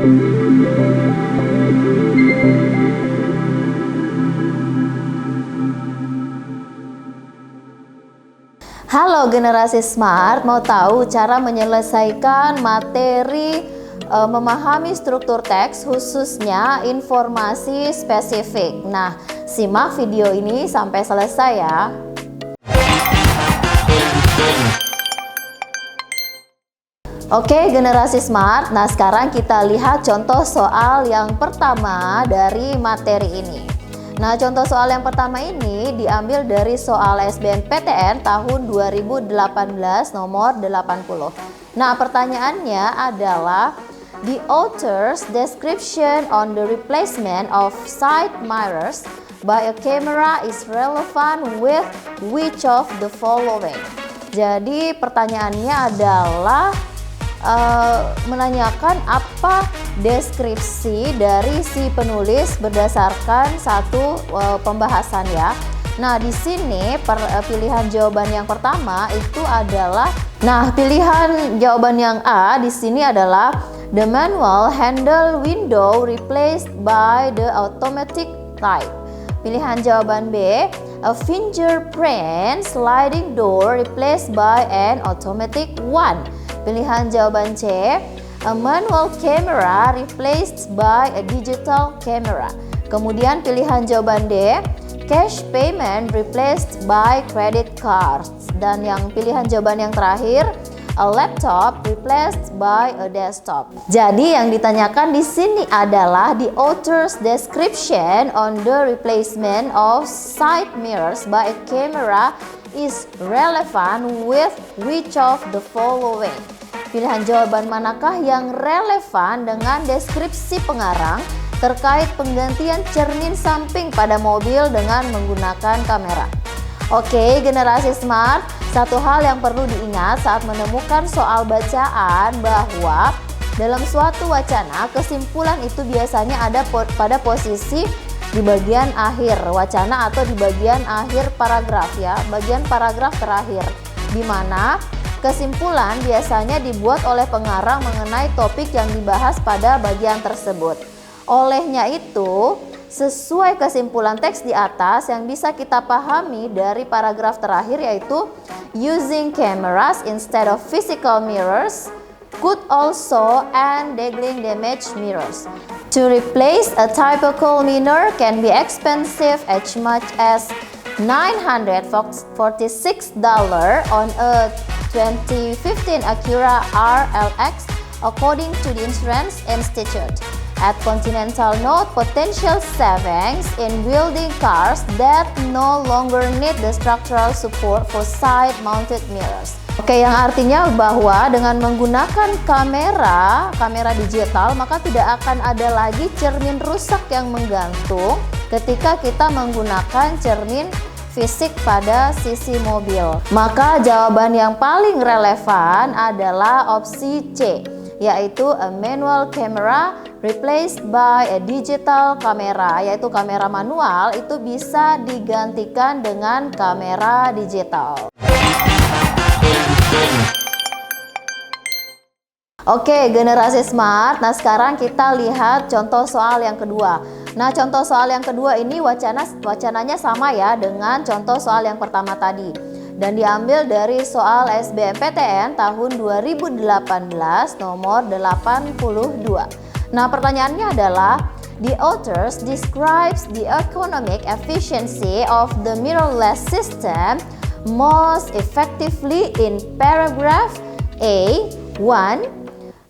Halo generasi smart, mau tahu cara menyelesaikan materi memahami struktur teks khususnya informasi spesifik. Nah, simak video ini sampai selesai ya. Oke generasi smart, nah sekarang kita lihat contoh soal yang pertama dari materi ini. Nah, contoh soal yang pertama ini diambil dari soal SBMPTN tahun 2018 nomor 80. Nah, pertanyaannya adalah the author's description on the replacement of side mirrors by a camera is relevant with which of the following. Jadi pertanyaannya adalah menanyakan apa deskripsi dari si penulis berdasarkan satu pembahasan ya. Nah, di sini pilihan jawaban yang pertama itu adalah, nah pilihan jawaban yang A di sini adalah the manual handle window replaced by the automatic type. Pilihan jawaban B, a fingerprint sliding door replaced by an automatic one. Pilihan jawaban C, a manual camera replaced by a digital camera. Kemudian pilihan jawaban D, cash payment replaced by credit cards. Dan yang pilihan jawaban yang terakhir, a laptop replaced by a desktop. Jadi yang ditanyakan di sini adalah the author's description on the replacement of side mirrors by a camera is relevant with which of the following. Pilihan jawaban manakah yang relevan dengan deskripsi pengarang terkait penggantian cermin samping pada mobil dengan menggunakan kamera? Oke, generasi smart, satu hal yang perlu diingat saat menemukan soal bacaan bahwa dalam suatu wacana kesimpulan itu biasanya ada pada posisi di bagian akhir wacana atau di bagian akhir paragraf ya, bagian paragraf terakhir, di mana kesimpulan biasanya dibuat oleh pengarang mengenai topik yang dibahas pada bagian tersebut. Olehnya itu, sesuai kesimpulan teks di atas yang bisa kita pahami dari paragraf terakhir yaitu using cameras instead of physical mirrors could also end dangling damaged mirrors. To replace a typical mirror can be expensive as much as $946 on a 2015 Acura RLX according to the Insurance Institute. At Continental note potential savings in building cars that no longer need the structural support for side-mounted mirrors. Oke, yang artinya bahwa dengan menggunakan kamera digital maka tidak akan ada lagi cermin rusak yang menggantung ketika kita menggunakan cermin fisik pada sisi mobil. Maka jawaban yang paling relevan adalah opsi C, yaitu a manual camera replaced by a digital camera, yaitu kamera manual itu bisa digantikan dengan kamera digital. Oke, generasi smart. Nah, sekarang kita lihat contoh soal yang kedua. Nah, contoh soal yang kedua ini wacananya sama ya dengan contoh soal yang pertama tadi. Dan diambil dari soal SBMPTN tahun 2018 nomor 82. Nah, pertanyaannya adalah the authors describes the economic efficiency of the mirrorless system most effectively in paragraph A 1,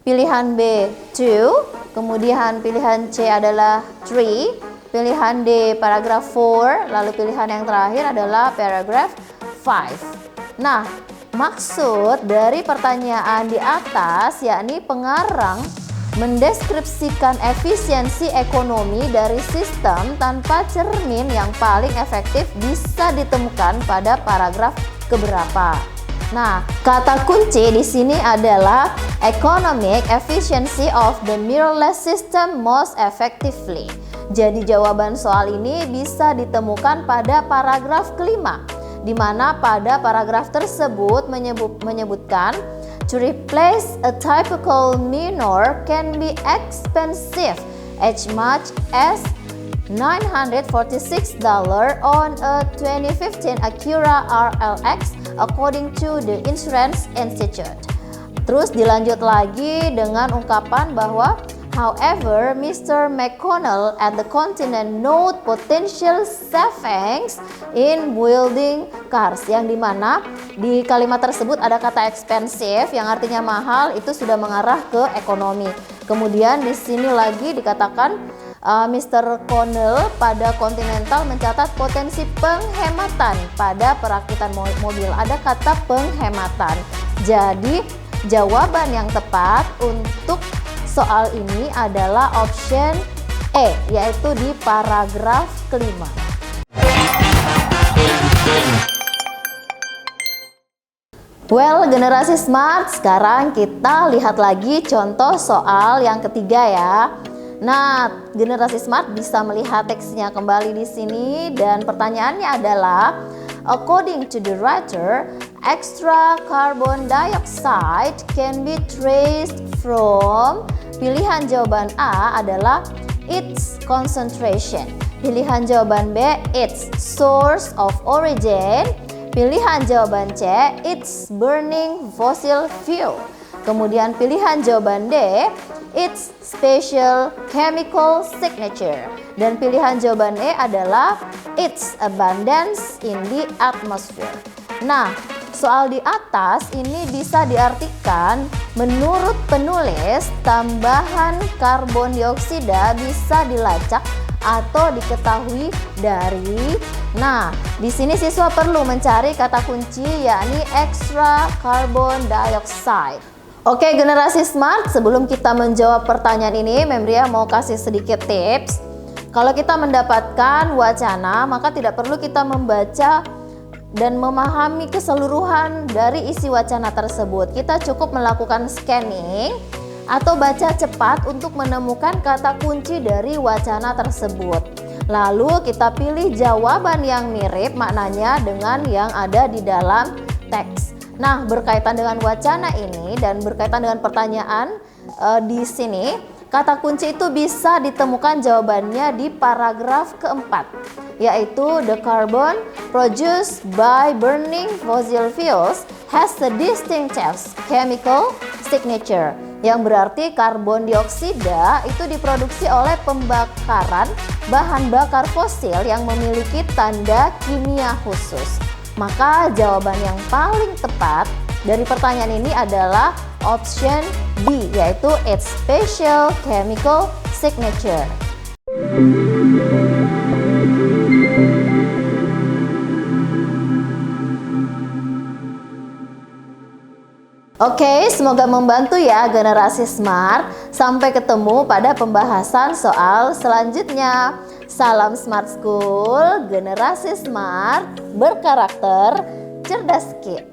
pilihan B 2, kemudian pilihan C adalah 3, pilihan D paragraf 4, lalu pilihan yang terakhir adalah paragraf 5. Nah, maksud dari pertanyaan di atas yakni pengarang mendeskripsikan efisiensi ekonomi dari sistem tanpa cermin yang paling efektif bisa ditemukan pada paragraf keberapa. Nah, kata kunci di sini adalah economic efficiency of the mirrorless system most effectively. Jadi jawaban soal ini bisa ditemukan pada paragraf kelima, di mana pada paragraf tersebut menyebutkan To replace a typical minor can be expensive, as much as $946 on a 2015 Acura RLX, according to the Insurance Institute. Terus dilanjut lagi dengan ungkapan bahwa however, Mr. McConnell at the Continent note potential savings in building cars, yang dimana di kalimat tersebut ada kata expensive yang artinya mahal, itu sudah mengarah ke ekonomi. Kemudian di sini lagi dikatakan Mr. Connell pada Continental mencatat potensi penghematan pada perakitan mobil. Ada kata penghematan. Jadi jawaban yang tepat untuk soal ini adalah option E, yaitu di paragraf kelima. Well, generasi smart, sekarang kita lihat lagi contoh soal yang ketiga ya. Nah, generasi smart bisa melihat teksnya kembali di sini dan pertanyaannya adalah, according to the writer, extra carbon dioxide can be traced from. Pilihan jawaban A adalah its concentration. Pilihan jawaban B, its source of origin. Pilihan jawaban C, its burning fossil fuel. Kemudian pilihan jawaban D, its special chemical signature. Dan pilihan jawaban E adalah its abundance in the atmosphere. Nah, soal di atas ini bisa diartikan menurut penulis tambahan karbon dioksida bisa dilacak atau diketahui dari. Nah, di sini siswa perlu mencari kata kunci yakni extra carbon dioxide. Oke, generasi smart, sebelum kita menjawab pertanyaan ini, Memria mau kasih sedikit tips. Kalau kita mendapatkan wacana, maka tidak perlu kita membaca dan memahami keseluruhan dari isi wacana tersebut. Kita cukup melakukan scanning atau baca cepat untuk menemukan kata kunci dari wacana tersebut. Lalu kita pilih jawaban yang mirip maknanya dengan yang ada di dalam teks. Nah, berkaitan dengan wacana ini dan berkaitan dengan pertanyaan di sini, kata kunci itu bisa ditemukan jawabannya di paragraf keempat, yaitu the carbon produced by burning fossil fuels has a distinctive chemical signature, yang berarti karbon dioksida itu diproduksi oleh pembakaran bahan bakar fosil yang memiliki tanda kimia khusus. Maka jawaban yang paling tepat dari pertanyaan ini adalah option B, yaitu its special chemical signature. Oke, semoga membantu ya generasi smart. Sampai ketemu pada pembahasan soal selanjutnya. Salam Smart School, generasi smart, berkarakter, cerdas kid.